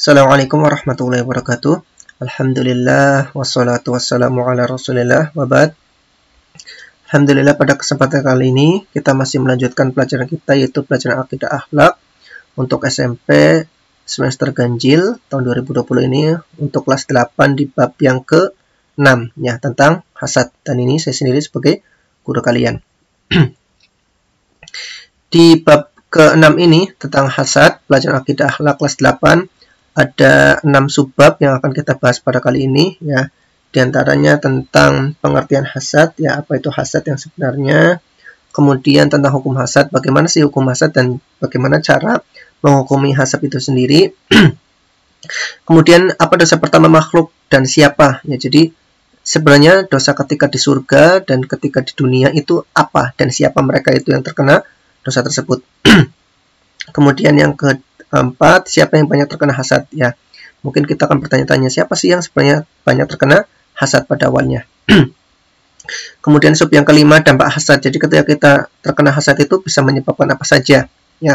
Assalamualaikum warahmatullahi wabarakatuh. Alhamdulillah wassalatu wassalamu ala rasulillah wabad. Alhamdulillah, pada kesempatan kali ini kita masih melanjutkan pelajaran kita, yaitu pelajaran akidah akhlak untuk SMP semester ganjil tahun 2020 ini untuk kelas 8 di bab yang ke-6 ya, tentang hasad. Dan ini saya sendiri sebagai guru kalian. Di bab ke-6 ini tentang hasad, pelajaran akidah akhlak kelas 8, ada 6 subbab yang akan kita bahas pada kali ini ya. Di antaranya tentang pengertian hasad ya, apa itu hasad yang sebenarnya. Kemudian tentang hukum hasad, bagaimana sih hukum hasad dan bagaimana cara menghukumi hasad itu sendiri. Kemudian apa dosa pertama makhluk dan siapa ya. Jadi sebenarnya dosa ketika di surga dan ketika di dunia itu apa dan siapa mereka itu yang terkena dosa tersebut. Kemudian yang keempat, siapa yang banyak terkena hasad ya. Mungkin kita akan bertanya-tanya, siapa sih yang sebenarnya banyak terkena hasad pada awalnya. Kemudian sub yang kelima, dampak hasad. Jadi ketika kita terkena hasad itu bisa menyebabkan apa saja ya.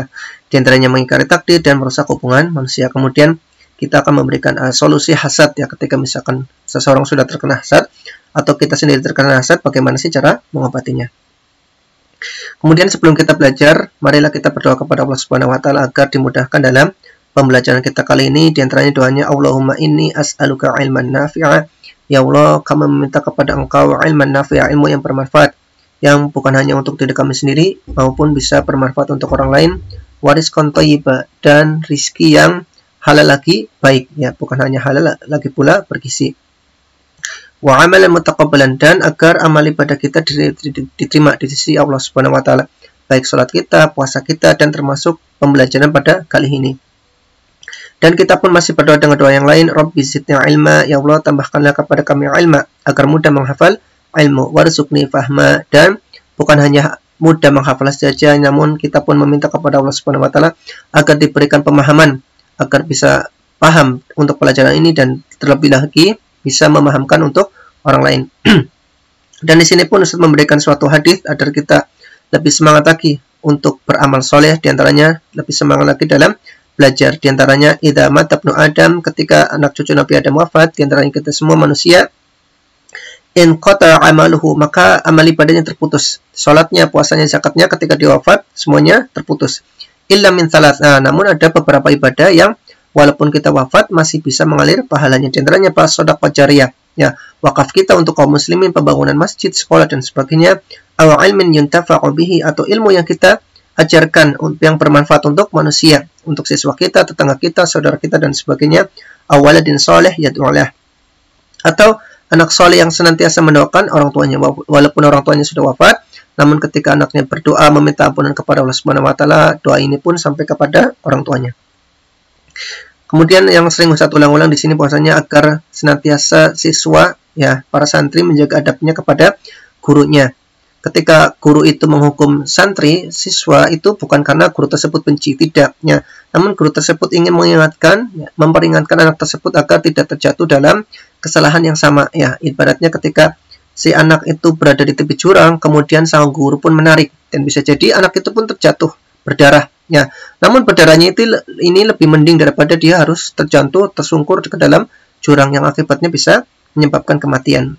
Di antaranya mengingkari takdir dan merusak hubungan manusia. Kemudian kita akan memberikan solusi hasad ya, ketika misalkan seseorang sudah terkena hasad atau kita sendiri terkena hasad, bagaimana sih cara mengobatinya. Kemudian sebelum kita belajar, marilah kita berdoa kepada Allah Subhanahu wa taala agar dimudahkan dalam pembelajaran kita kali ini. Di antaranya doanya, Allahumma inni as'aluka ilman nafi'a. Ya Allah, kami meminta kepada Engkau ilman nafi'a, ilmu yang bermanfaat, yang bukan hanya untuk diri kami sendiri maupun bisa bermanfaat untuk orang lain. Warizqan thayyiba, dan rizki yang halal lagi baik ya, bukan hanya halal lagi pula bergizi. Wa amalan mutaqabbalan, dan agar amal ibadah kita diterima di sisi Allah Subhanahu wa taala, baik salat kita, puasa kita, dan termasuk pembelajaran pada kali ini. Dan kita pun masih berdoa dengan doa yang lain, Rabbi zidni ilma, ya Allah tambahkanlah kepada kami ilma agar mudah menghafal ilmu, warzuqni fahma, dan bukan hanya mudah menghafal saja, namun kita pun meminta kepada Allah Subhanahu wa taala agar diberikan pemahaman, agar bisa paham untuk pelajaran ini dan terlebih lagi bisa memahamkan untuk orang lain. Dan di sini pun Ustaz memberikan suatu hadis agar kita lebih semangat lagi untuk beramal soleh, diantaranya lebih semangat lagi dalam belajar. Diantaranya, idza mata ibnu Adam, ketika anak cucu Nabi Adam wafat, diantaranya kita semua manusia, in qata amaluhu, maka amal ibadahnya terputus. Salatnya, puasanya, zakatnya ketika dia wafat semuanya terputus. Illa min salat. Nah, namun ada beberapa ibadah yang walaupun kita wafat masih bisa mengalir pahalanya. Di antaranya pas sedekah jariyah ya, wakaf kita untuk kaum muslimin, pembangunan masjid, sekolah dan sebagainya. Aw ilmin yuntafa'u bihi, atau ilmu yang kita ajarkan yang bermanfaat untuk manusia, untuk siswa kita, tetangga kita, saudara kita dan sebagainya. Awaladin soleh yad'ulah, atau anak soleh yang senantiasa mendoakan orang tuanya walaupun orang tuanya sudah wafat, namun ketika anaknya berdoa meminta ampunan kepada Allah Subhanahu wa taala, doa ini pun sampai kepada orang tuanya. Kemudian yang sering Ustaz ulang-ulang di sini bahwasanya agar senantiasa siswa ya, para santri menjaga adabnya kepada gurunya. Ketika guru itu menghukum santri, siswa itu bukan karena guru tersebut benci, tidak ya, namun guru tersebut ingin mengingatkan ya, memperingatkan anak tersebut agar tidak terjatuh dalam kesalahan yang sama ya. Ibaratnya ketika si anak itu berada di tepi jurang, kemudian sang guru pun menarik, dan bisa jadi anak itu pun terjatuh berdarah ya. Namun berdarahnya ini lebih mending daripada dia harus terjatuh tersungkur ke dalam jurang yang akibatnya bisa menyebabkan kematian.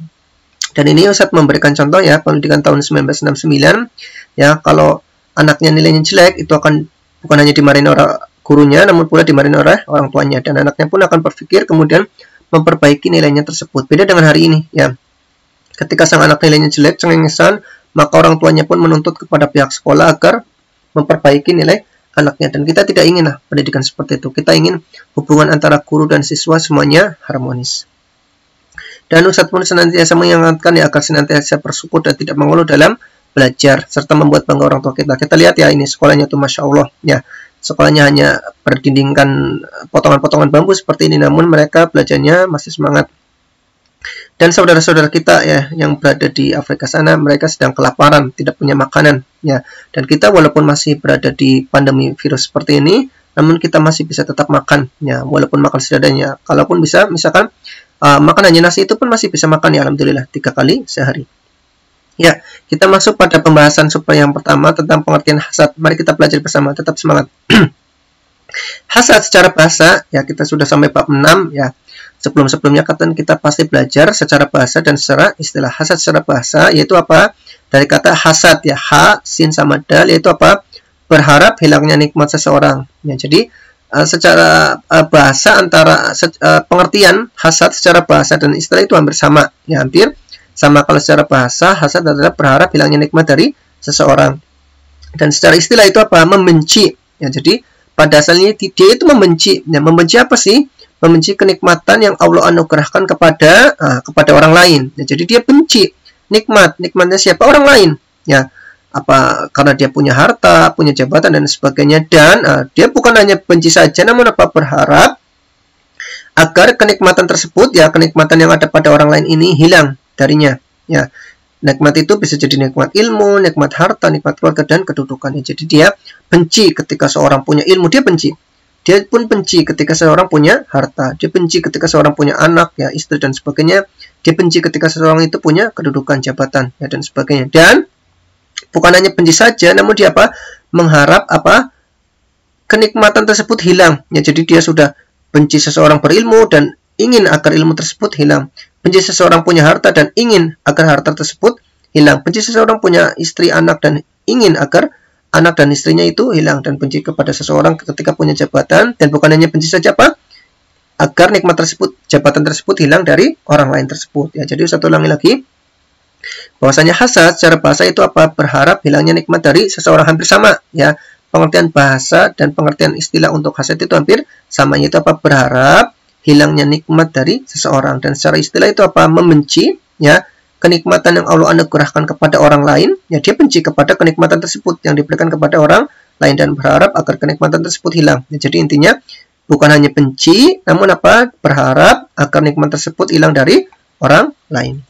Dan ini Ustaz memberikan contoh ya, pendidikan tahun 1969 ya, kalau anaknya nilainya jelek itu akan bukan hanya dimarahin oleh gurunya, namun pula dimarahin oleh orang tuanya, dan anaknya pun akan berpikir kemudian memperbaiki nilainya tersebut. Beda dengan hari ini ya, ketika sang anak nilainya jelek, cengengesan, maka orang tuanya pun menuntut kepada pihak sekolah agar memperbaiki nilai anaknya. Dan kita tidak ingin pendidikan seperti itu. Kita ingin hubungan antara guru dan siswa semuanya harmonis. Dan Ustaz pun senantiasa mengingatkan ya, agar senantiasa bersyukur dan tidak mengeluh dalam belajar, serta membuat bangga orang tua kita. Kita lihat ya, ini sekolahnya tuh Masya Allah ya, sekolahnya hanya berdindingkan potongan-potongan bambu seperti ini, namun mereka belajarnya masih semangat. Dan saudara-saudara kita ya yang berada di Afrika sana, mereka sedang kelaparan, tidak punya makanan ya. Dan kita walaupun masih berada di pandemi virus seperti ini, namun kita masih bisa tetap makan ya, walaupun makan seadanya. Kalaupun bisa misalkan makan hanya nasi, itu pun masih bisa makan ya, alhamdulillah 3 kali sehari. Ya, kita masuk pada pembahasan super yang pertama tentang pengertian hasad. Mari kita pelajari bersama, tetap semangat. Hasad secara bahasa, ya kita sudah sampai bab 6 ya. Sebelum-sebelumnya kita pasti belajar secara bahasa dan secara istilah. Hasad secara bahasa yaitu apa? Dari kata hasad ya, ha, sin sama dal, yaitu apa? Berharap hilangnya nikmat seseorang. Ya, jadi secara bahasa antara pengertian hasad secara bahasa dan istilah itu hampir sama. Ya, hampir sama. Kalau secara bahasa, hasad adalah berharap hilangnya nikmat dari seseorang. Dan secara istilah itu apa? Membenci. Ya, jadi pada asalnya dia itu membenci. Ya, membenci apa sih? Membenci kenikmatan yang Allah anugerahkan kepada orang lain. Ya, jadi dia benci nikmatnya siapa? Orang lain. Ya, apa? Karena dia punya harta, punya jabatan dan sebagainya. Dan dia bukan hanya benci saja, namun apa? Berharap agar kenikmatan tersebut, ya kenikmatan yang ada pada orang lain ini hilang darinya. Ya, nikmat itu bisa jadi nikmat ilmu, nikmat harta, nikmat keluarga dan kedudukan. Ya, jadi dia benci ketika seorang punya ilmu, dia benci. Dia pun benci ketika seorang punya harta. Dia benci ketika seorang punya anak, ya istri dan sebagainya. Dia benci ketika seorang itu punya kedudukan, jabatan, ya dan sebagainya. Dan bukan hanya benci saja, namun dia apa? Mengharap apa? Kenikmatan tersebut hilang. Ya, jadi dia sudah benci seseorang berilmu dan ingin agar ilmu tersebut hilang. Benci seseorang punya harta dan ingin agar harta tersebut hilang. Benci seseorang punya istri, anak dan ingin agar anak dan istrinya itu hilang. Dan benci kepada seseorang ketika punya jabatan, dan bukan hanya benci saja apa? Agar nikmat tersebut, jabatan tersebut hilang dari orang lain tersebut. Ya, jadi satu ulangi lagi. Bahwasanya hasad secara bahasa itu apa? Berharap hilangnya nikmat dari seseorang, hampir sama ya. Pengertian bahasa dan pengertian istilah untuk hasad itu hampir sama, yaitu apa? Berharap hilangnya nikmat dari seseorang. Dan secara istilah itu apa? Membenci ya kenikmatan yang Allah anugerahkan kepada orang lain. Ya, dia benci kepada kenikmatan tersebut yang diberikan kepada orang lain dan berharap agar kenikmatan tersebut hilang. Ya, jadi intinya bukan hanya benci, namun apa? Berharap agar nikmat tersebut hilang dari orang lain.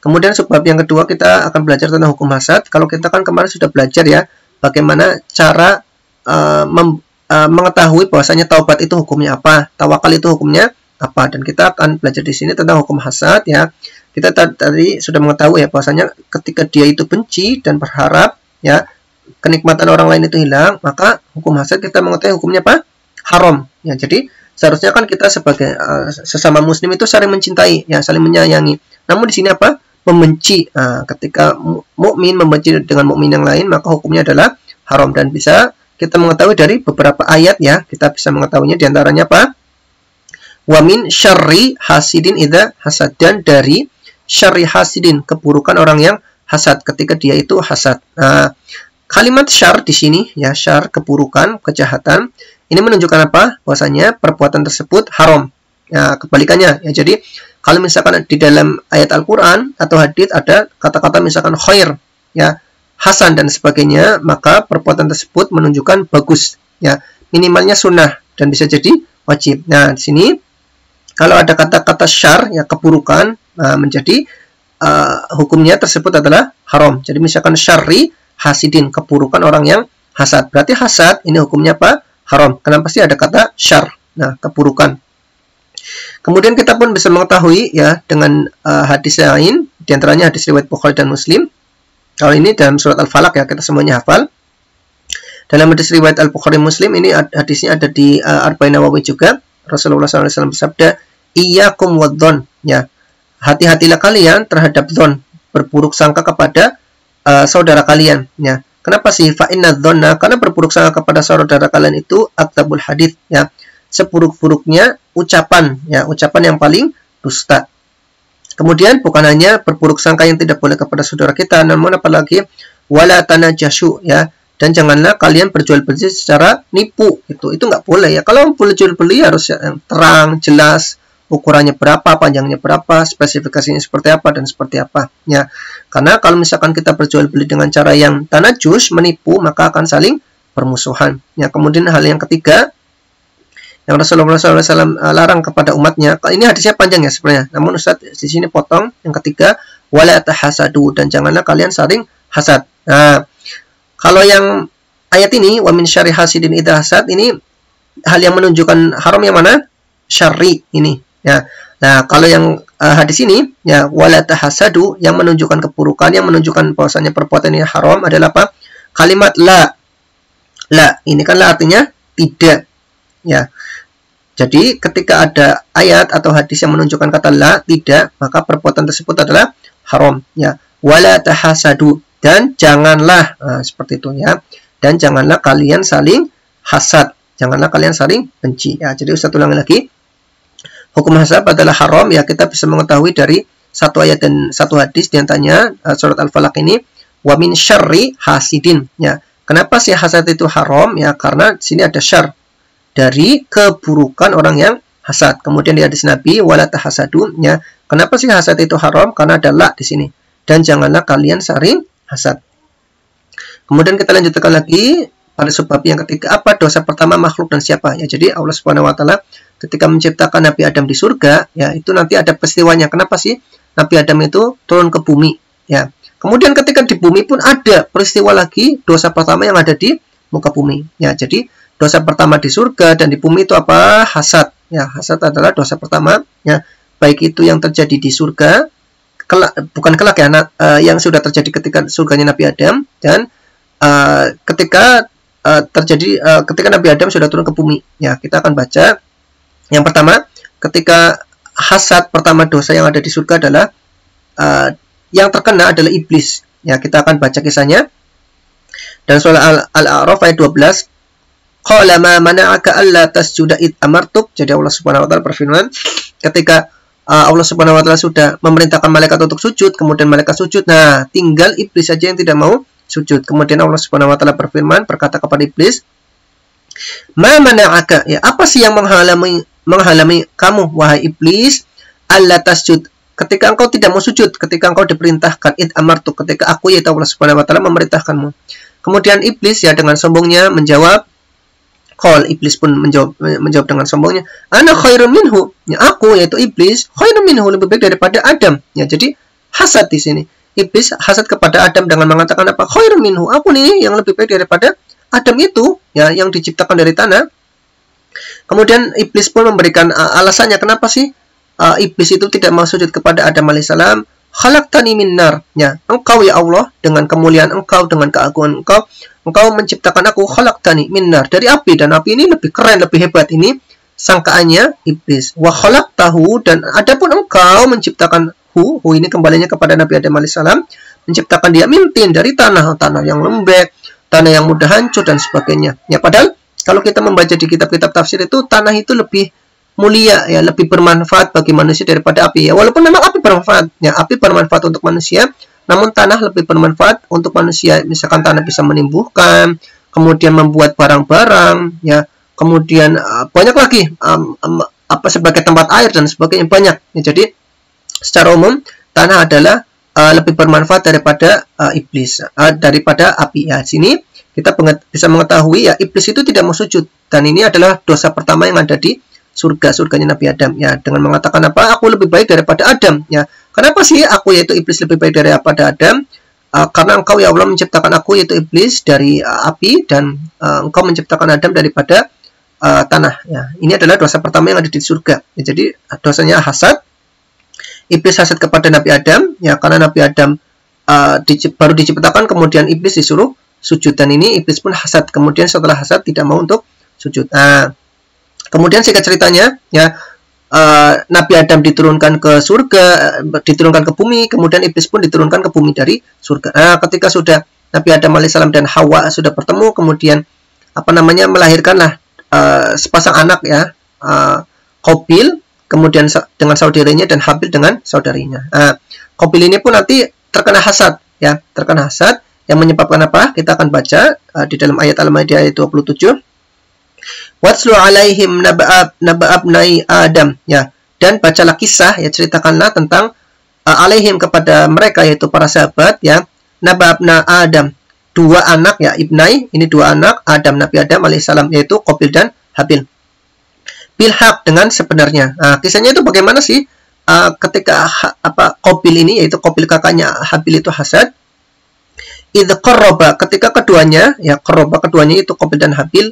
Kemudian subbab yang kedua kita akan belajar tentang hukum hasad. Kalau kita kan kemarin sudah belajar ya bagaimana cara mengetahui bahwasanya taubat itu hukumnya apa, tawakal itu hukumnya apa, dan kita akan belajar di sini tentang hukum hasad ya. Kita tadi sudah mengetahui ya bahwasanya ketika dia itu benci dan berharap ya kenikmatan orang lain itu hilang, maka hukum hasad kita mengetahui hukumnya apa? Haram. Ya, jadi seharusnya kan kita sebagai sesama muslim itu saling mencintai ya, saling menyayangi. Namun di sini apa? Membenci. Ketika mukmin membenci dengan mukmin yang lain, maka hukumnya adalah haram, dan bisa kita mengetahui dari beberapa ayat ya. Kita bisa mengetahuinya di antaranya apa? Wa min syarri hasidin idza hasad, dan dari syarri hasidin, keburukan orang yang hasad ketika dia itu hasad. Kalimat syar di sini ya, syar keburukan, kejahatan, ini menunjukkan apa? Bahwasanya perbuatan tersebut haram. Ya, kebalikannya ya. Jadi kalau misalkan di dalam ayat Al-Qur'an atau hadits ada kata-kata misalkan khair ya, hasan dan sebagainya, maka perbuatan tersebut menunjukkan bagus ya, minimalnya sunnah dan bisa jadi wajib. Nah, di sini kalau ada kata-kata syar ya, keburukan, menjadi hukumnya tersebut adalah haram. Jadi misalkan syarri hasidin, keburukan orang yang hasad, berarti hasad ini hukumnya apa? Haram. Kenapa sih ada kata syar? Nah, keburukan. Kemudian kita pun bisa mengetahui ya dengan hadis lain, diantaranya hadis riwayat Bukhari dan Muslim. Kalau ini dalam surat Al-Falaq ya, kita semuanya hafal. Dalam hadis riwayat Al-Bukhari Muslim ini hadisnya ada di Arba'in Nawawi juga. Rasulullah SAW bersabda, "Iyyakum wadzon." Ya, hati-hatilah kalian terhadap dzon, berburuk sangka kepada saudara kalian. Ya, kenapa sih? Fa inna dzonna, karena berburuk sangka kepada saudara kalian itu akdzabul hadits. Ya, seburuk-buruknya ucapan. Ya, ucapan yang paling dusta. Kemudian bukan hanya berburuk sangka yang tidak boleh kepada saudara kita, namun apalagi wala tanajashu ya. Dan janganlah kalian berjual beli secara nipu, itu nggak boleh ya. Kalau boleh jual beli harus yang terang, jelas, ukurannya berapa, panjangnya berapa, spesifikasinya seperti apa dan seperti apa ya. Karena kalau misalkan kita berjual beli dengan cara yang tanajus, menipu, maka akan saling bermusuhan ya. Kemudian hal yang ketiga yang Rasulullah SAW larang kepada umatnya, ini hadisnya panjang ya sebenarnya, namun Ustaz di sini potong. Yang ketiga, wala tahasadu, dan janganlah kalian saling hasad. Nah, kalau yang ayat ini wa min syarri hasidin idza hasad, ini hal yang menunjukkan haram yang mana? Syarri ini ya. Nah, kalau yang hadis ini ya wala tahasadu, yang menunjukkan keburukan, yang menunjukkan bahwasanya perbuatan ini haram adalah apa? Kalimat la. La ini kan la artinya tidak, ya. Jadi ketika ada ayat atau hadis yang menunjukkan kata la, tidak, maka perbuatan tersebut adalah haram, ya. Wala tahasadu, dan janganlah, seperti itu ya. Dan janganlah kalian saling hasad, janganlah kalian saling benci, ya. Jadi Ustaz ulangi lagi. Hukum hasad adalah haram, ya. Kita bisa mengetahui dari satu ayat dan satu hadis, diantaranya surat Al-Falaq ini, wa min syarri hasidin, ya. Kenapa sih hasad itu haram? Ya karena di sini ada syarr, dari keburukan orang yang hasad. Kemudian di hadis Nabi wala tahasadu, ya. Kenapa sih hasad itu haram? Karena ada la di sini. Dan janganlah kalian saling hasad. Kemudian kita lanjutkan lagi pada sebab yang ketiga, apa dosa pertama makhluk dan siapa? Ya, jadi Allah Subhanahu wa taala ketika menciptakan Nabi Adam di surga, ya itu nanti ada peristiwanya. Kenapa sih Nabi Adam itu turun ke bumi, ya. Kemudian ketika di bumi pun ada peristiwa lagi, dosa pertama yang ada di muka bumi. Ya, jadi dosa pertama di surga dan di bumi itu apa? Hasad. Ya, hasad adalah dosa pertama, ya. Baik itu yang terjadi di surga, bukan kelak ya, yang sudah terjadi ketika surganya Nabi Adam, dan ketika ketika Nabi Adam sudah turun ke bumi. Ya, kita akan baca. Yang pertama, ketika hasad pertama dosa yang ada di surga adalah yang terkena adalah iblis. Ya, kita akan baca kisahnya. Dan surah Al-A'raf ayat 12. Qala ma mana'aka alla tasjuda id amartuk. Jadi Allah Subhanahu wa taala berfirman, ketika Allah Subhanahu wa taala sudah memerintahkan malaikat untuk sujud, kemudian malaikat sujud. Nah, tinggal iblis saja yang tidak mau sujud. Kemudian Allah Subhanahu wa taala berfirman, berkata kepada iblis, "Ma mana'aka?" Ya, apa sih yang menghalangi kamu wahai iblis? Alla tasjud, ketika engkau tidak mau sujud, ketika engkau diperintahkan, id amartu, ketika aku yaitu Allah Subhanahu wa taala memerintahkanmu. Kemudian iblis ya dengan sombongnya menjawab, iblis pun menjawab dengan sombongnya, ana khairun minhu, ya aku yaitu iblis khairun minhu, lebih baik daripada Adam. Ya, jadi hasad di sini. Iblis hasad kepada Adam dengan mengatakan apa? Khairun minhu, aku nih yang lebih baik daripada Adam itu, ya, yang diciptakan dari tanah. Kemudian iblis pun memberikan alasannya kenapa sih iblis itu tidak mau sujud kepada Adam alaihissalam. Khalaqtani min nar, ya, engkau ya Allah dengan kemuliaan engkau, dengan keagungan engkau menciptakan aku, khalaqtani min nar, dari api, dan api ini lebih keren, lebih hebat. Ini sangkaannya iblis. Wa khalaqtahu, dan adapun engkau menciptakan hu ini kembalinya kepada Nabi Adam alaihissalam, menciptakan dia min tin, dari tanah yang lembek, tanah yang mudah hancur dan sebagainya. Ya, padahal kalau kita membaca di kitab-kitab tafsir itu tanah itu lebih mulia, ya, lebih bermanfaat bagi manusia daripada api. Ya, walaupun memang api bermanfaat, ya, api bermanfaat untuk manusia, namun tanah lebih bermanfaat untuk manusia. Misalkan tanah bisa menimbuhkan, kemudian membuat barang-barang, ya, kemudian banyak lagi sebagai tempat air dan sebagainya, banyak. Ya, jadi secara umum tanah adalah lebih bermanfaat daripada iblis, daripada api. Ya, sini kita bisa mengetahui ya iblis itu tidak mau sujud, dan ini adalah dosa pertama yang ada di surganya Nabi Adam, ya, dengan mengatakan apa? Aku lebih baik daripada Adam, ya. Kenapa sih aku yaitu iblis lebih baik daripada Adam? Karena engkau ya Allah menciptakan aku yaitu iblis dari api, dan engkau menciptakan Adam daripada tanah, ya. Ini adalah dosa pertama yang ada di surga. Ya, jadi dosanya hasad. Iblis hasad kepada Nabi Adam, ya, karena Nabi Adam baru diciptakan, kemudian iblis disuruh sujud, dan ini iblis pun hasad. Kemudian setelah hasad tidak mau untuk sujud. Kemudian singkat ceritanya, ya, Nabi Adam diturunkan ke surga, diturunkan ke bumi, kemudian iblis pun diturunkan ke bumi dari surga. Ketika sudah Nabi Adam alaihissalam dan Hawa sudah bertemu, kemudian melahirkanlah sepasang anak, ya, Qabil, kemudian dengan saudarinya, dan Habil dengan saudarinya. Qabil ini pun nanti terkena hasad, ya, terkena hasad yang menyebabkan apa? Kita akan baca di dalam ayat Al-Maidah ayat 27. Watslu alaihim naba'abnai Adam, ya, dan bacalah kisah, ya, ceritakanlah tentang alaihim kepada mereka, yaitu para sahabat, ya, naba'abna Adam, dua anak, ya, ibnai, ini dua anak Adam, Nabi Adam alaihissalam, yaitu Qabil dan Habil, bilhaq, dengan sebenarnya. Kisahnya itu bagaimana sih? Ketika Qabil ini, yaitu Qabil kakaknya Habil itu hasad, idh qarraba, ketika keduanya, ya, keduanya itu Qabil dan Habil,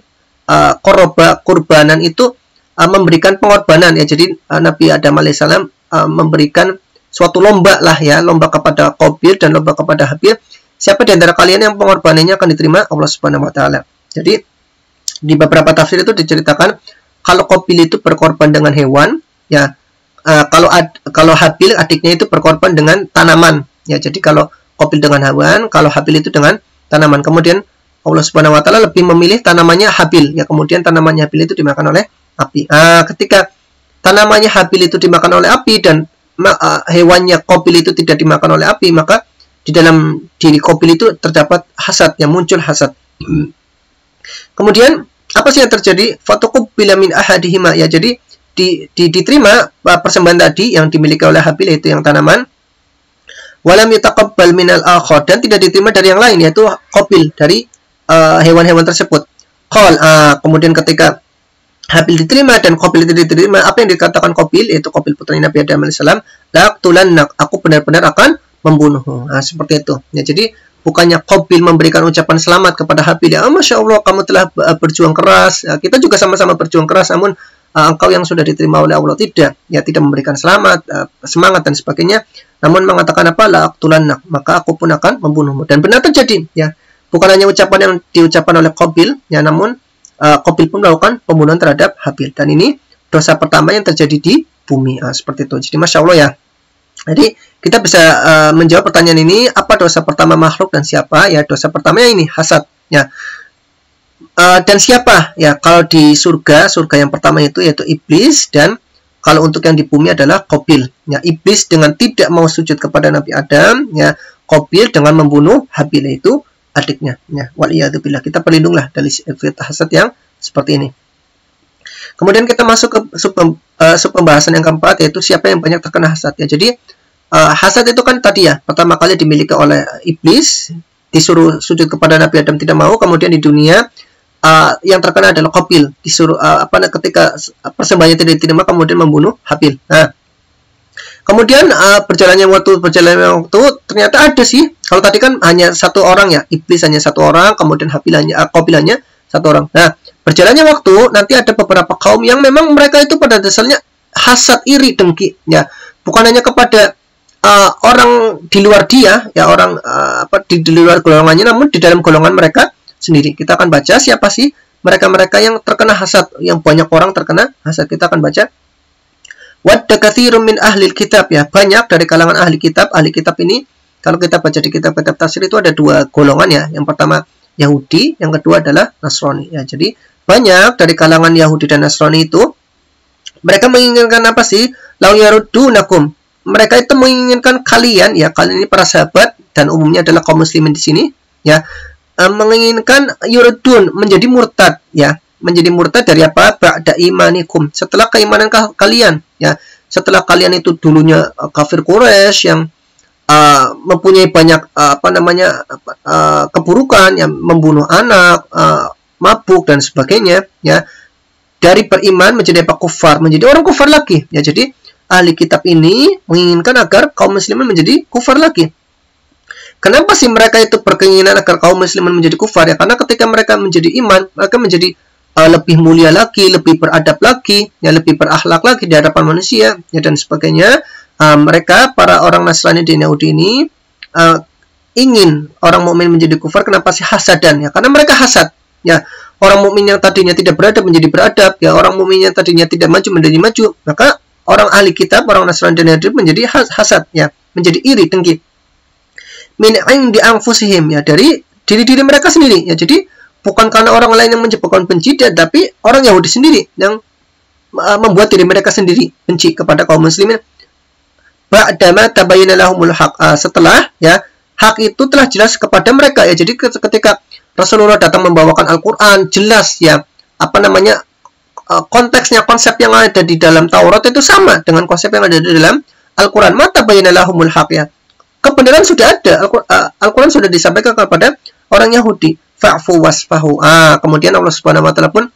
qarraba kurbanan itu memberikan pengorbanan, ya. Jadi Nabi Adam alaihissalam memberikan suatu lomba lah, ya, lomba kepada Qabil dan lomba kepada Habil. Siapa di antara kalian yang pengorbanannya akan diterima Allah Subhanahu wa taala. Jadi Di beberapa tafsir itu diceritakan kalau Qabil itu berkorban dengan hewan, ya. Kalau Habil adiknya itu berkorban dengan tanaman, ya. Jadi kalau Qabil dengan hewan, kalau Habil itu dengan tanaman. Kemudian Allah Subhanahu wa taala lebih memilih tanamannya Habil, ya. Kemudian tanamannya Habil itu dimakan oleh api. Ketika tanamannya Habil itu dimakan oleh api dan hewannya Qabil itu tidak dimakan oleh api, maka di dalam diri Qabil itu terdapat hasad, yang muncul hasad. Kemudian apa sih yang terjadi? Fatuqbila min ahadihima, ya. Jadi diterima persembahan tadi yang dimiliki oleh Habil, yaitu yang tanaman. Walam yutaqabbal minal akhar, dan tidak diterima dari yang lain, yaitu Qabil, dari hewan-hewan tersebut. Kemudian ketika Habil diterima dan Qabil tidak diterima, apa yang dikatakan Qabil, yaitu Qabil putra Nabi Adam alaihissalam, laqtulannak, aku benar-benar akan membunuhmu. Seperti itu. Ya, jadi bukannya Qabil memberikan ucapan selamat kepada Habil, ya, Masya Allah kamu telah berjuang keras, kita juga sama-sama berjuang keras, namun engkau yang sudah diterima oleh Allah, tidak memberikan selamat, semangat dan sebagainya, namun mengatakan apa? Laqtulannak, maka aku pun akan membunuhmu. Dan benar terjadi, ya. Bukan hanya ucapan yang diucapkan oleh Qabil, ya, namun Qabil pun melakukan pembunuhan terhadap Habil. Dan ini dosa pertama yang terjadi di bumi. Seperti itu. Jadi Masya Allah, ya. Jadi kita bisa menjawab pertanyaan ini, apa dosa pertama makhluk dan siapa? Ya, dosa pertamanya ini hasad, ya. Dan siapa? Ya, kalau di surga yang pertama itu yaitu iblis, dan kalau untuk yang di bumi adalah Qabil. Ya, iblis dengan tidak mau sujud kepada Nabi Adam, ya. Qabil dengan membunuh Habil, itu adiknya, ya. Waliyadzubillah, kita berlindunglah dari sifat hasad yang seperti ini. Kemudian kita masuk ke sub pembahasan yang keempat, yaitu siapa yang banyak terkena hasad, ya. Jadi hasad itu kan tadi, ya, pertama kali dimiliki oleh iblis, disuruh sujud kepada Nabi Adam tidak mau. Kemudian di dunia yang terkena adalah Qabil, disuruh ketika persembahannya tidak diterima, kemudian membunuh Habil. Kemudian berjalannya waktu ternyata ada sih. Kalau tadi kan hanya satu orang, ya, iblis hanya satu orang, kemudian Qabil hanya satu orang. Nah, berjalannya waktu nanti ada beberapa kaum yang memang mereka itu pada dasarnya hasad, iri, dengki, ya. Bukan hanya kepada orang di luar dia, ya, orang di luar golongannya, namun di dalam golongan mereka sendiri. Kita akan baca siapa sih mereka-mereka yang terkena hasad, yang banyak orang terkena hasad. Kita akan baca. Wadda katsirun min ahlil kitab, ya, banyak dari kalangan ahli kitab. Ahli kitab ini kalau kita baca di kitab-kitab tafsir itu ada dua golongan, ya. Yang pertama Yahudi, yang kedua adalah Nasrani, ya. Jadi banyak dari kalangan Yahudi dan Nasrani itu mereka menginginkan apa sih? Lau yarudunakum. Mereka itu menginginkan kalian, ya, kalian ini para sahabat dan umumnya adalah kaum muslimin di sini, ya, menginginkan yurudun, menjadi murtad, ya. Menjadi murtad dari apa? Ba'da imanikum, setelah keimanan kalian, ya. Setelah kalian itu dulunya kafir Quraisy yang mempunyai banyak keburukan, yang membunuh anak, mabuk dan sebagainya, ya. Dari beriman menjadi apa? Kufar, menjadi orang kufar lagi, ya. Jadi ahli kitab ini menginginkan agar kaum muslimin menjadi kufar lagi. Kenapa sih mereka itu berkeinginan agar kaum muslimin menjadi kufar? Ya, karena ketika mereka menjadi iman, mereka menjadi lebih mulia lagi, lebih beradab lagi, ya, lebih berakhlak lagi di hadapan manusia, ya, dan sebagainya. Mereka para orang Nasrani di Yahudi ini ingin orang mukmin menjadi kufar. Kenapa sih? Hasadan, ya, karena mereka hasad, ya. Orang mukmin yang tadinya tidak beradab menjadi beradab, ya. Orang mukmin yang tadinya tidak maju menjadi maju. Maka orang ahli kitab, orang Nasrani dan Yahudi menjadi hasad, ya, menjadi iri, dengki. Min indi anfusihim, ya, dari diri-diri mereka sendiri, ya. Jadi bukan karena orang lain yang menyebabkan benci, tapi orang Yahudi sendiri yang membuat diri mereka sendiri benci kepada kaum muslimin. Ba'dama tabayyana lahumul haq, setelah, ya, hak itu telah jelas kepada mereka, ya. Jadi ketika Rasulullah datang membawakan Al-Qur'an, jelas, ya, konteksnya, konsep yang ada di dalam Taurat itu sama dengan konsep yang ada di dalam Al-Qur'an. Mata tabayyana lahumul haq, ya. Kebenaran sudah ada, Al-Qur'an sudah disampaikan kepada orang Yahudi. Fa'fu wasfahu. Kemudian Allah Subhanahu wa taala pun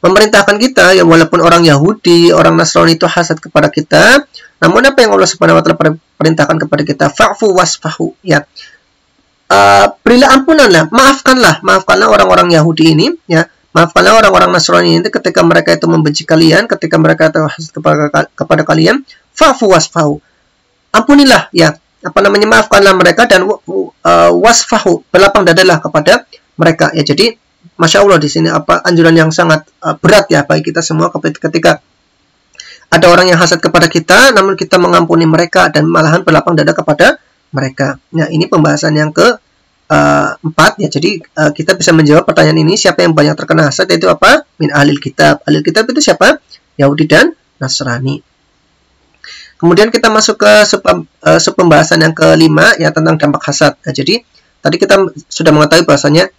memerintahkan kita, ya, walaupun orang Yahudi, orang Nasrani itu hasad kepada kita, namun apa yang Allah Subhanahu wa taala perintahkan kepada kita? Fa'fu wasfahu, ya. Berilah ampunanlah, maafkanlah orang-orang Yahudi ini, ya. Maafkanlah orang-orang Nasrani ini ketika mereka itu membenci kalian, ketika mereka itu hasad kepada kalian. Fa'fu wasfahu. Ampunilah, ya. Maafkanlah mereka dan wasfahu, berlapang dadalah kepada mereka, ya. Jadi Masya Allah di sini anjuran yang sangat berat ya bagi kita semua ketika ada orang yang hasad kepada kita, namun kita mengampuni mereka dan malahan berlapang dada kepada mereka. Nah, ini pembahasan yang ke-4 ya. Jadi kita bisa menjawab pertanyaan ini, siapa yang banyak terkena hasad, yaitu apa? Min ahlil kitab. Ahlil kitab itu siapa? Yahudi dan Nasrani. Kemudian kita masuk ke pembahasan yang ke-5 ya, tentang dampak hasad. Nah, jadi tadi kita sudah mengetahui bahwasanya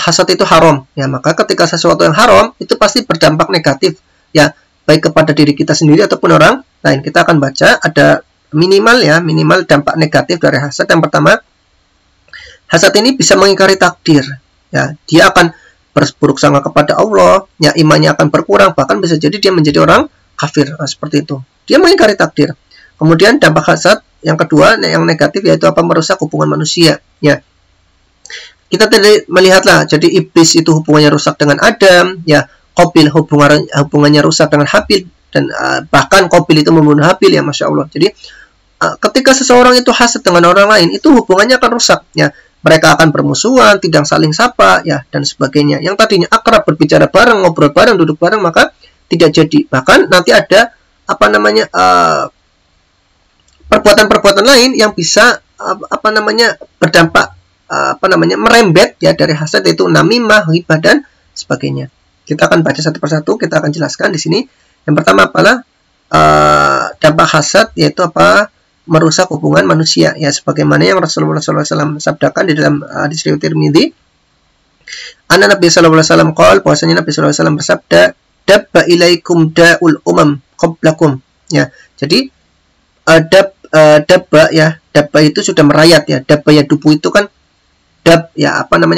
hasad itu haram ya, maka ketika sesuatu yang haram itu pasti berdampak negatif ya, baik kepada diri kita sendiri ataupun orang lain. Kita akan baca ada minimal dampak negatif dari hasad. Yang pertama, hasad ini bisa mengingkari takdir ya, dia akan berburuk sangka kepada Allah ya, imannya akan berkurang, bahkan bisa jadi dia menjadi orang kafir. Nah, seperti itu, dia mengingkari takdir. Kemudian dampak hasad yang kedua yang negatif yaitu merusak hubungan manusia ya. Kita tadi melihatlah, jadi iblis itu hubungannya rusak dengan Adam ya, Qabil hubungannya rusak dengan Habil, dan bahkan Qabil itu membunuh Habil ya, Masya Allah. Jadi ketika seseorang itu hasad dengan orang lain, itu hubungannya akan rusak ya, mereka akan bermusuhan, tidak saling sapa ya, dan sebagainya. Yang tadinya akrab, berbicara bareng, ngobrol bareng, duduk bareng, maka tidak jadi. Bahkan nanti ada perbuatan-perbuatan lain yang bisa berdampak merembet ya dari hasad, yaitu namimah, ghibah dan sebagainya. Kita akan baca satu persatu, kita akan jelaskan di sini. Yang pertama apalah dampak hasad, yaitu merusak hubungan manusia ya, sebagaimana yang Rasulullah SAW sabdakan di dalam hadis riwayat Tirmidzi. Anna Nabi sallallahu alaihi wasallam qol, bahwasanya Nabi sallallahu alaihi wasallam bersabda, dabba ilaikum da'ul umam qablakum ya. Jadi dabba ya, dabba itu sudah merayap ya. Dabba ya, dubu itu kan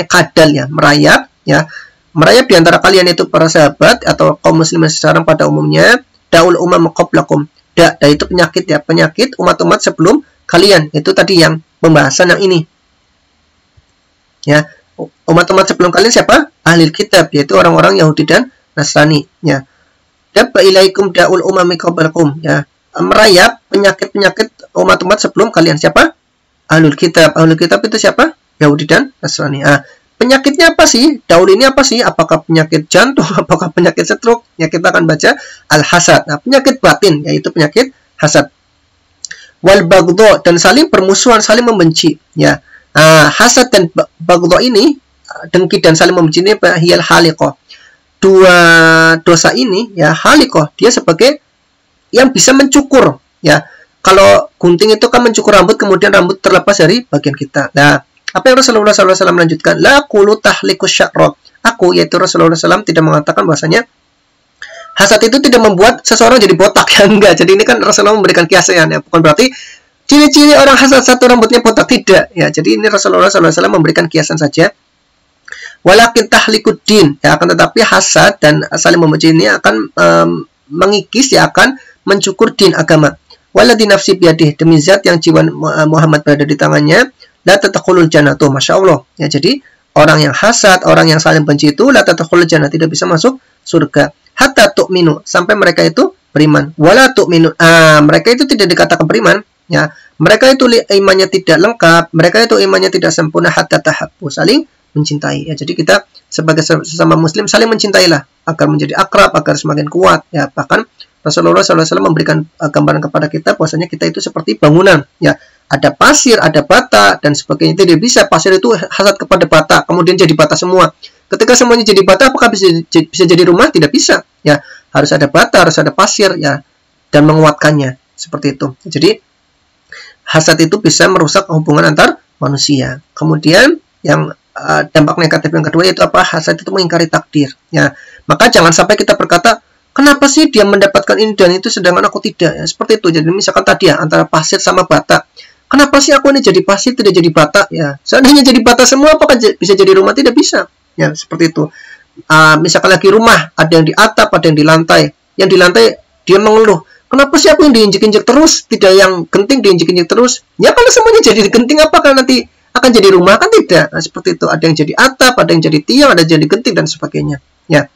kadal ya, merayap ya. Merayap di antara kalian itu para sahabat atau kaum muslimin sekarang pada umumnya, daul umam qablakum. Itu penyakit ya, penyakit umat-umat sebelum kalian. Itu tadi yang pembahasan yang ini. Ya, umat-umat sebelum kalian siapa? Ahlul kitab, yaitu orang-orang Yahudi dan Nasrani ya. Dabba ilaikum daul umami qablakum ya. Merayap penyakit-penyakit umat-umat sebelum kalian siapa? Ahlul kitab. Ahlul kitab itu siapa? Yahudi dan Nasrani. Penyakitnya apa sih? Daul ini apa sih? Apakah penyakit jantung? Apakah penyakit stroke? Ya, kita akan baca al-hasad. Nah, penyakit batin yaitu penyakit hasad. Wal baghdha, dan saling permusuhan, saling membenci. Ya, hasad dan baghdha ini, dengki dan saling membenci ini hiyal haliqah. Dua dosa ini ya, haliqah, dia sebagai yang bisa mencukur ya. Kalau gunting itu kan mencukur rambut, kemudian rambut terlepas dari bagian kita. Nah, apa yang Rasulullah SAW melanjutkan? La qulu tahlikus sya'ra. Aku, yaitu Rasulullah SAW, tidak mengatakan bahwasanya hasad itu tidak membuat seseorang jadi botak ya, enggak. Jadi ini kan Rasulullah memberikan kiasan ya, bukan berarti ciri-ciri orang hasad satu rambutnya botak, tidak ya. Jadi ini Rasulullah SAW memberikan kiasan saja. Walakin tahlikud din ya, akan tetapi hasad dan saling membenci ini akan mengikis ya, akan mencukur din agama. Waladhi nafsi biyadih, demi zat yang jiwa Muhammad berada di tangannya, la tadkhulul jannah. Masya Allah ya. Jadi orang yang hasad, orang yang saling benci itu la tadkhulul jannah, tidak bisa masuk surga. Hatta tu'minu, sampai mereka itu beriman. Wala tu'minu, mereka itu tidak dikatakan beriman ya. Mereka itu imannya tidak lengkap, mereka itu imannya tidak sempurna. Hatta tahabbu, saling mencintai ya. Jadi kita sebagai sesama muslim saling mencintailah agar menjadi akrab, agar semakin kuat ya. Bahkan Rasulullah SAW memberikan gambaran kepada kita bahwasanya kita itu seperti bangunan ya. Ada pasir, ada bata dan sebagainya. Tidak bisa pasir itu hasad kepada bata kemudian jadi bata semua. Ketika semuanya jadi bata, apakah bisa jadi rumah? Tidak bisa ya. Harus ada bata, harus ada pasir ya, dan menguatkannya seperti itu. Jadi hasad itu bisa merusak hubungan antar manusia. Kemudian yang dampak negatif yang kedua yaitu hasad itu mengingkari takdir ya. Maka jangan sampai kita berkata, kenapa sih dia mendapatkan ini dan itu sedangkan aku tidak ya, seperti itu. Jadi misalkan tadi ya, antara pasir sama bata, kenapa sih aku ini jadi pasir tidak jadi bata ya? Seandainya jadi bata semua, apakah bisa jadi rumah? Tidak bisa ya, seperti itu. Misalkan lagi rumah, ada yang di atap, ada yang di lantai. Yang di lantai dia mengeluh, kenapa sih aku yang diinjek-injek terus, tidak yang genting diinjek-injek terus? Ya kalau semuanya jadi genting, apakah nanti akan jadi rumah? Kan tidak. Nah, seperti itu. Ada yang jadi atap, ada yang jadi tiang, ada yang jadi genting dan sebagainya ya.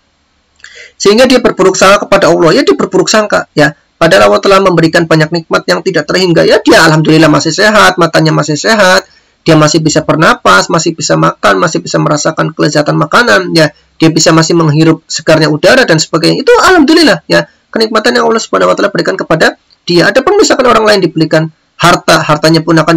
Sehingga dia berburuk sangka kepada Allah ya, dia berburuk sangka ya. Padahal Allah telah memberikan banyak nikmat yang tidak terhingga ya. Dia alhamdulillah masih sehat, matanya masih sehat, dia masih bisa bernapas, masih bisa makan, masih bisa merasakan kelezatan makanan, ya, dia bisa masih menghirup segarnya udara dan sebagainya. Itu alhamdulillah, ya, kenikmatan yang Allah Subhanahu wa taala berikan kepada dia. Adapun misalkan orang lain diberikan hartanya pun akan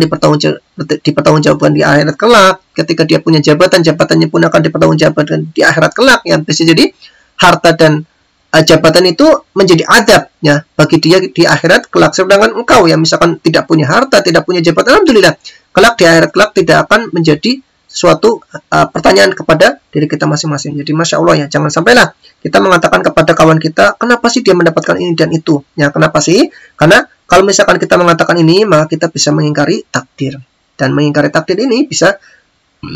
dipertanggungjawabkan di akhirat kelak. Ketika dia punya jabatan, jabatannya pun akan dipertanggungjawabkan di akhirat kelak. Ya, bisa jadi harta dan jabatan itu menjadi adab, ya, bagi dia di akhirat kelak. Sedangkan engkau yang misalkan tidak punya harta, tidak punya jabatan, alhamdulillah, kelak di akhirat kelak tidak akan menjadi suatu pertanyaan kepada diri kita masing-masing. Jadi masya Allah, ya, jangan sampailah kita mengatakan kepada kawan kita, kenapa sih dia mendapatkan ini dan itu? Ya, kenapa sih? Karena kalau misalkan kita mengatakan ini, maka kita bisa mengingkari takdir, dan mengingkari takdir ini bisa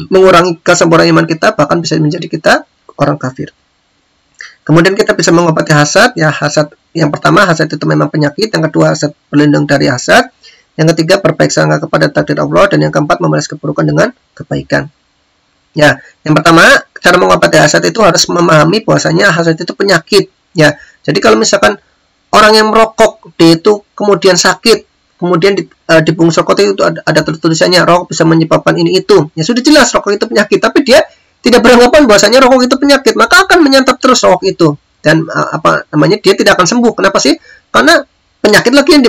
mengurangi kesempurnaan iman kita, bahkan bisa menjadi kita orang kafir. Kemudian kita bisa mengobati hasad. Ya, hasad yang pertama, hasad itu memang penyakit. Yang kedua, hasad berlindung dari hasad. Yang ketiga, berbaik sangka kepada takdir Allah. Dan yang keempat, membalas keburukan dengan kebaikan. Ya, yang pertama, cara mengobati hasad itu harus memahami bahwasanya hasad itu penyakit. Ya, jadi kalau misalkan orang yang merokok, dia itu kemudian sakit, kemudian di bungkus rokok itu ada tulisannya rokok bisa menyebabkan ini itu. Ya sudah jelas rokok itu penyakit, tapi dia tidak beranggapan bahwasanya rokok itu penyakit, maka akan menyantap terus rokok itu. Dan dia tidak akan sembuh. Kenapa sih? Karena penyakit lagi yang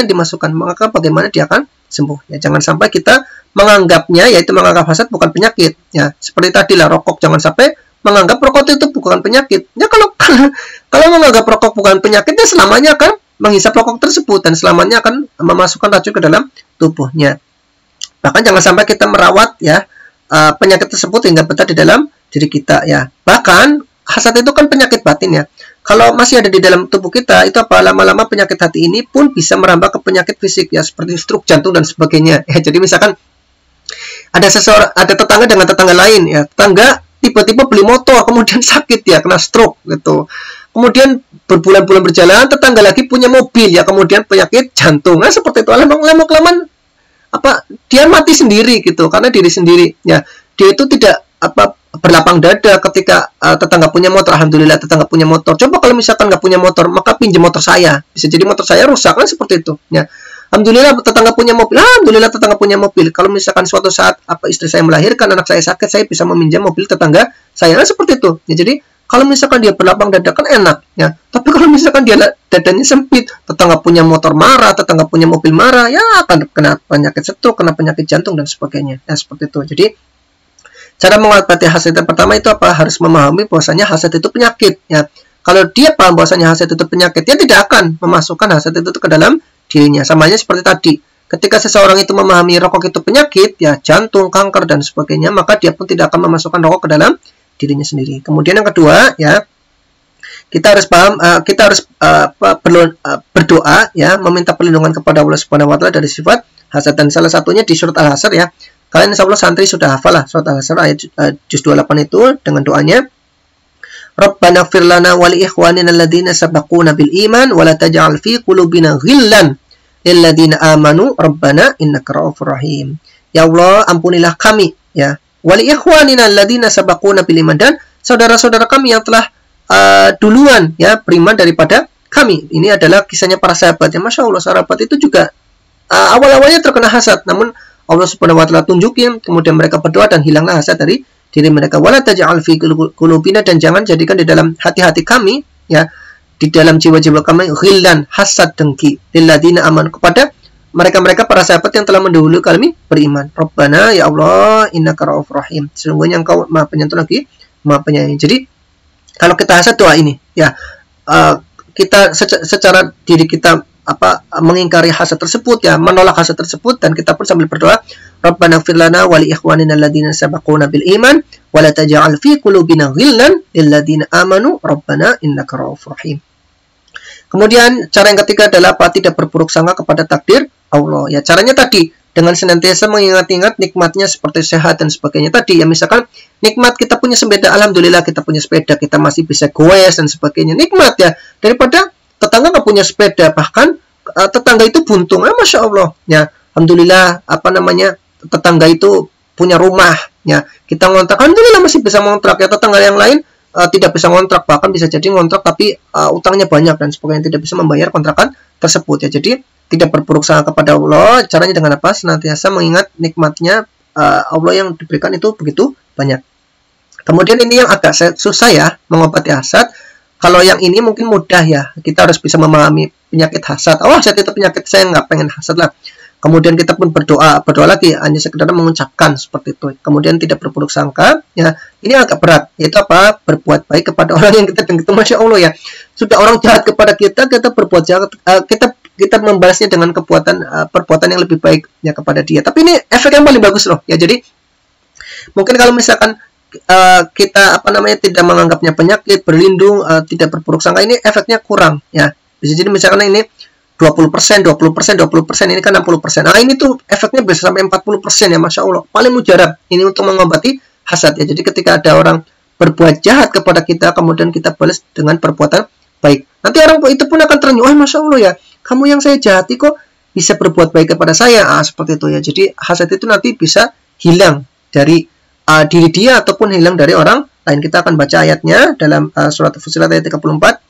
dimasukkan, maka bagaimana dia akan sembuh? Ya, jangan sampai kita menganggapnya, yaitu menganggap hasad bukan penyakit. Ya, seperti tadi lah, rokok, jangan sampai menganggap rokok itu bukan penyakit. Ya, kalau menganggap rokok bukan penyakit, ya selamanya akan menghisap rokok tersebut dan selamanya akan memasukkan racun ke dalam tubuhnya. Bahkan jangan sampai kita merawat, ya, penyakit tersebut hingga betah di dalam diri kita, ya. Bahkan hasad itu kan penyakit batin, ya. Kalau masih ada di dalam tubuh kita, itu lama-lama penyakit hati ini pun bisa merambah ke penyakit fisik, ya, seperti stroke jantung dan sebagainya. Ya, jadi misalkan ada tetangga dengan tetangga lain, ya, tetangga tiba-tiba beli motor kemudian sakit, ya, kena stroke gitu. Kemudian berbulan-bulan berjalan, tetangga lagi punya mobil, ya, kemudian penyakit jantung. Nah, seperti itu. Lama-kelamaan dia mati sendiri gitu, karena diri sendiri, ya, dia itu tidak berlapang dada ketika tetangga punya motor. Alhamdulillah tetangga punya motor. Coba kalau misalkan nggak punya motor, maka pinjam motor saya, bisa jadi motor saya rusak, kan seperti itu, ya. Alhamdulillah tetangga punya mobil. Alhamdulillah tetangga punya mobil. Kalau misalkan suatu saat istri saya melahirkan, anak saya sakit, saya bisa meminjam mobil tetangga saya, kan seperti itu, ya. Jadi kalau misalkan dia berlapang dada kan enak, ya. Tapi kalau misalkan dia dadanya sempit, tetangga punya motor marah, tetangga punya mobil marah, ya akan kena penyakit stroke, kena penyakit jantung dan sebagainya. Ya, seperti itu. Jadi cara mengobati hasad yang pertama itu harus memahami bahwasanya hasad itu penyakit, ya. Kalau dia paham bahwasanya hasad itu penyakit, dia tidak akan memasukkan hasad itu ke dalam dirinya. Samanya seperti tadi. Ketika seseorang itu memahami rokok itu penyakit, ya, jantung, kanker dan sebagainya, maka dia pun tidak akan memasukkan rokok ke dalam dirinya sendiri. Kemudian yang kedua, ya, kita harus paham, kita harus berdoa, ya, meminta perlindungan kepada Allah Subhanahu wa taala dari sifat hasad, dan salah satunya di surat Al-Hasr, ya. Kalian insyaallah santri sudah hafal lah surat Al-Hasr ayat juz 28 itu dengan doanya Rabbana ighfir lana wa li ikhwanina alladziina sabaquna bil iman wa la taj'al fi qulubina ghillan lil ladziina amanu rabbana innaka ra'ufur rahim. Ya Allah, ampunilah kami, ya, wali ikhwanina alladziina sabaquna bil iman, dan saudara-saudara kami yang telah duluan, ya, beriman daripada kami. Ini adalah kisahnya para sahabat, ya. Masya Allah, sahabat itu juga awal-awalnya terkena hasad, namun Allah Subhanahu wa taala tunjukin, kemudian mereka berdoa dan hilanglah hasad dari diri mereka. Wala taj'al fi qulubina, dan jangan jadikan di dalam hati-hati kami, ya, di dalam jiwa-jiwa kami ghillan, hasad, dengki, lil ladzina amanu, kepada mereka-mereka para sahabat yang telah mendahului kami beriman. Rabbana, ya Allah, innaka ra'ufur rahim, sesungguhnya Engkau Maha Penyantun lagi Maha Penyayang. Jadi kalau kita hasad, doa ini, ya, kita secara diri kita mengingkari hasad tersebut, ya, menolak hasad tersebut, dan kita pun sambil berdoa, Rabbana ighfir lana wa li ikhwanina alladziina sabaquna bil iman wa la taj'al fi qulubina ghillan lil ladziina amanu rabbana innaka ra'ufur rahim. Kemudian cara yang ketiga adalah tidak berburuk sangka kepada takdir Allah, ya. Caranya tadi dengan senantiasa mengingat-ingat nikmatnya seperti sehat dan sebagainya tadi, ya. Misalkan nikmat kita punya sepeda, alhamdulillah kita punya sepeda, kita masih bisa goes dan sebagainya, nikmat, ya, daripada tetangga nggak punya sepeda, bahkan tetangga itu buntung, masya Allah, ya. Alhamdulillah, tetangga itu punya rumah, ya, kita ngontrak, alhamdulillah masih bisa ngontrak, ya. Tetangga yang lain tidak bisa ngontrak, bahkan bisa jadi ngontrak tapi utangnya banyak dan sebagainya, tidak bisa membayar kontrakan tersebut ya. Jadi tidak berburuk sangka kepada Allah. Caranya dengan apa? Senantiasa mengingat nikmatnya Allah yang diberikan itu begitu banyak. Kemudian ini yang agak susah ya, mengobati hasad. Kalau yang ini mungkin mudah ya, kita harus bisa memahami penyakit hasad. Oh, hasad itu penyakit, saya nggak pengen hasad lah. Kemudian kita pun berdoa lagi, hanya sekedar mengucapkan seperti itu. Kemudian tidak berburuk sangka, ya ini agak berat. Yaitu apa? Berbuat baik kepada orang yang kita benci. Masya Allah ya, sudah orang jahat kepada kita, kita berbuat jahat, kita membalasnya dengan perbuatan yang lebih baik ya kepada dia. Tapi ini efek yang paling bagus loh. Ya jadi mungkin kalau misalkan kita tidak menganggapnya penyakit, berlindung, tidak berburuk sangka, ini efeknya kurang ya. Bisa jadi misalkan ini 20%, 20%, 20%, ini kan 60%. Nah, ini tuh efeknya bisa sampai 40% ya, Masya Allah. Paling mujarab ini untuk mengobati hasad ya. Jadi ketika ada orang berbuat jahat kepada kita, kemudian kita balas dengan perbuatan baik. Nanti orang itu pun akan terenyuh, oh Masya Allah ya, kamu yang saya jahati kok bisa berbuat baik kepada saya. Seperti itu ya. Jadi hasad itu nanti bisa hilang dari diri dia ataupun hilang dari orang lain. Kita akan baca ayatnya dalam surat Fussilat ayat 34.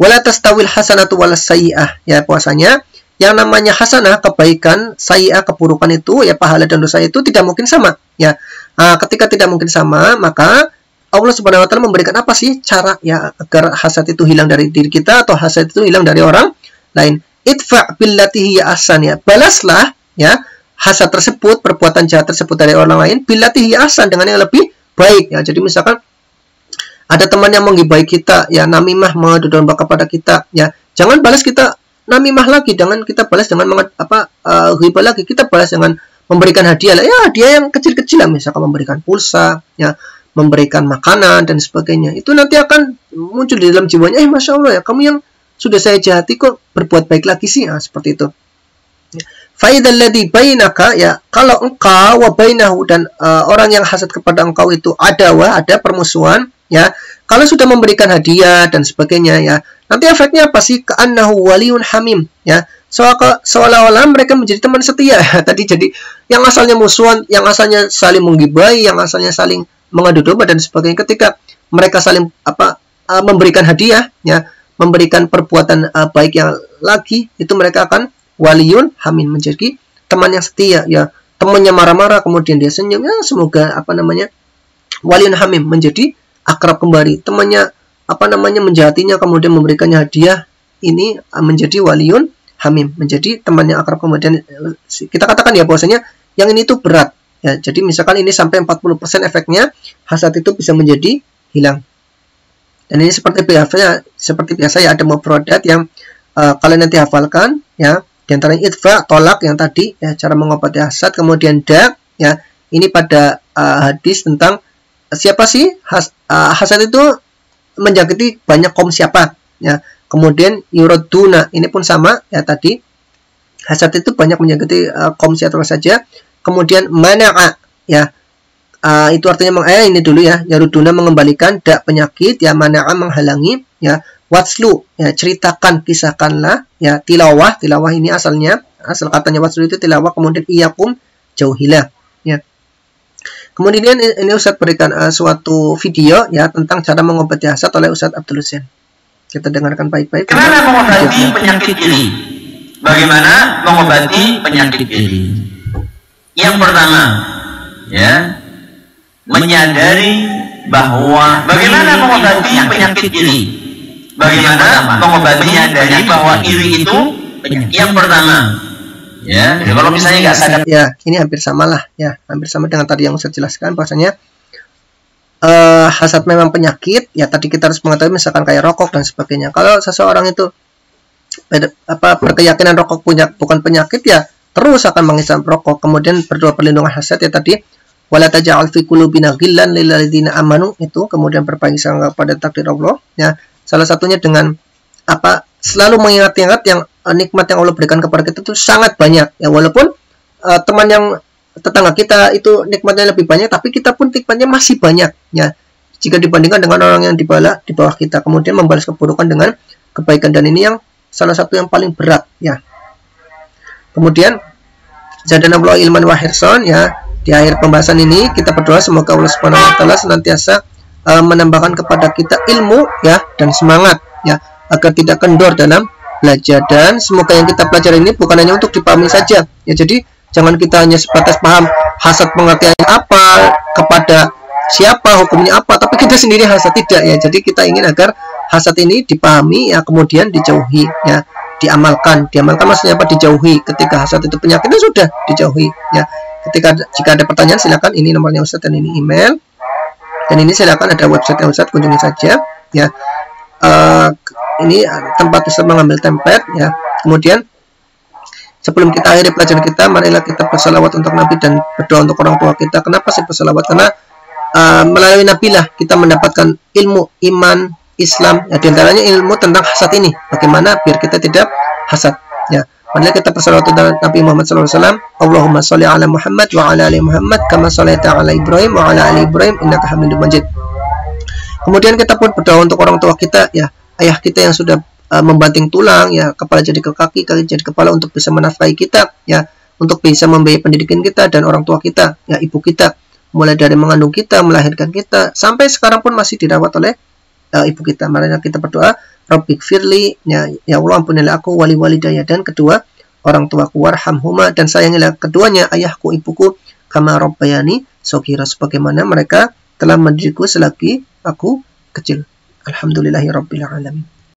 Wala tastawil hasanatu walas sayyi'ah, ya puasanya yang namanya hasanah kebaikan, sayyi'ah keburukan itu ya pahala dan dosa itu tidak mungkin sama ya. Ketika tidak mungkin sama, maka Allah Subhanahu wa taala memberikan apa sih cara ya agar hasad itu hilang dari diri kita atau hasad itu hilang dari orang lain. Idfa' billati hiya ahsan, ya balaslah ya hasad tersebut, perbuatan jahat tersebut dari orang lain billati hiya ahsan, dengan yang lebih baik ya. Jadi misalkan ada teman yang menggibai kita, ya namimah, mengadu domba kepada kita, ya jangan balas kita namimah lagi, jangan kita balas dengan ghibah lagi, kita balas dengan memberikan hadiah lah, ya hadiah yang kecil-kecil lah, misalkan memberikan pulsa, ya memberikan makanan dan sebagainya. Itu nanti akan muncul di dalam jiwanya, Masya Allah ya, kamu yang sudah saya jahati kok berbuat baik lagi sih, seperti itu. Faidal ladzi bainaka, ya kalau engkau wa bainahu, dan orang yang hasad kepada engkau itu ada permusuhan, ya kalau sudah memberikan hadiah dan sebagainya, ya nanti efeknya apa sih? Ka'annahu waliyun hamim, ya seolah-olah mereka menjadi teman setia tadi. Jadi yang asalnya musuhan, yang asalnya saling menggibai, yang asalnya saling mengadu domba dan sebagainya, ketika mereka saling memberikan hadiah, ya memberikan perbuatan baik yang lagi, itu mereka akan waliyun hamim, menjadi teman yang setia ya. Temannya marah-marah kemudian dia senyum, ya semoga waliyun hamim, menjadi akrab kembali. Temannya menjahatinya kemudian memberikannya hadiah, ini menjadi waliyun hamim, menjadi temannya akrab. Kemudian kita katakan ya bahwasanya yang ini tuh berat ya. Jadi misalkan ini sampai 40% efeknya hasad itu bisa menjadi hilang. Dan ini seperti biasa ya, ada mufradat yang kalian nanti hafalkan ya. Di antaranya idfa, tolak yang tadi ya, cara mengobati hasad. Kemudian da, ya ini pada hadis tentang siapa sih hasad itu menjangkiti banyak kaum siapa ya. Kemudian yuraduna, ini pun sama ya, tadi hasad itu banyak menjangkiti kaum siapa saja. Kemudian mana'a ya, itu artinya ini dulu ya, yaruduna mengembalikan, da penyakit ya, mana'a menghalangi ya, watslu ya ceritakan, kisahkanlah ya, tilawah ini asal katanya watslu itu tilawah, kemudian iyakum jauhilah ya. Kemudian ini Ustadz berikan suatu video ya tentang cara mengobati hasad oleh Ustadz Abdul Husain. Kita dengarkan baik-baik. Bagaimana mengobati penyakit ini? Bagaimana mengobati penyakit ini? Yang pertama, ya, menyadari bahwa bagaimana mengobati penyakit ini? Bagaimana mengobati menyadari bahwa iri itu penyakit? Yang pertama, ya, kalau misalnya nggak sadar, ya ini hampir sama lah ya, hampir sama dengan tadi yang Ustadz jelaskan, bahwasanya hasad memang penyakit ya. Tadi kita harus mengetahui misalkan kayak rokok dan sebagainya. Kalau seseorang itu berkeyakinan rokok bukan penyakit, ya terus akan menghisap rokok. Kemudian berdoa perlindungan hasad ya tadi, wala taj'al fi qulubina ghillan lil ladzina amanu, itu kemudian berbaik sangka pada takdir Allah ya. Salah satunya dengan selalu mengingat-ingat yang nikmat yang Allah berikan kepada kita itu sangat banyak ya. Walaupun teman yang tetangga kita itu nikmatnya lebih banyak, tapi kita pun nikmatnya masih banyak ya, jika dibandingkan dengan orang yang di bawah kita. Kemudian membalas keburukan dengan kebaikan, dan ini yang salah satu yang paling berat ya. Kemudian zadanallahu ilman wa hirsan ya. Di akhir pembahasan ini kita berdoa semoga Allah Subhanahu wa taala senantiasa menambahkan kepada kita ilmu ya dan semangat ya agar tidak kendor dalam belajar. Dan semoga yang kita pelajari ini bukan hanya untuk dipahami saja ya, jadi jangan kita hanya sebatas paham hasad pengertiannya apa, kepada siapa, hukumnya apa, tapi kita sendiri hasad tidak ya. Jadi kita ingin agar hasad ini dipahami ya, kemudian dijauhi ya, diamalkan maksudnya apa? Dijauhi. Ketika hasad itu penyakitnya sudah dijauhi ya. Jika ada pertanyaan silakan, ini nomornya Ustadz dan ini email, dan ini silakan ada website Ustadz, kunjungi saja ya. Ini tempat Ustadz mengambil template ya. Kemudian sebelum kita akhiri pelajaran kita, marilah kita bersalawat untuk Nabi dan berdoa untuk orang tua kita. Kenapa sih bersalawat? Karena melalui Nabi lah kita mendapatkan ilmu iman Islam ya, diantaranya ilmu tentang hasad ini, bagaimana biar kita tidak hasad ya. Marilah kita bersalawat untuk Nabi Muhammad SAW. Allahumma sholli ala Muhammad wa ala ali Muhammad kama shallaita ala Ibrahim wa ala ali Ibrahim innaka Hamidum Majid. Kemudian kita pun berdoa untuk orang tua kita ya, ayah kita yang sudah membanting tulang ya, kepala jadi ke kaki, kaki jadi kepala, untuk bisa menafkahi kita ya, untuk bisa membiayai pendidikan kita, dan orang tua kita ya, ibu kita, mulai dari mengandung kita, melahirkan kita, sampai sekarang pun masih dirawat oleh ibu kita. Mari kita berdoa, Rabbik firli ya, ya Allah ampunilah aku, wali walidaya, dan kedua orang tuaku, warhamhuma, dan sayangilah keduanya, ayahku ibuku, kama rabbayani shaghira, sebagaimana mereka telah mendidikku selagi aku kecil. Alhamdulillahirabbil alamin.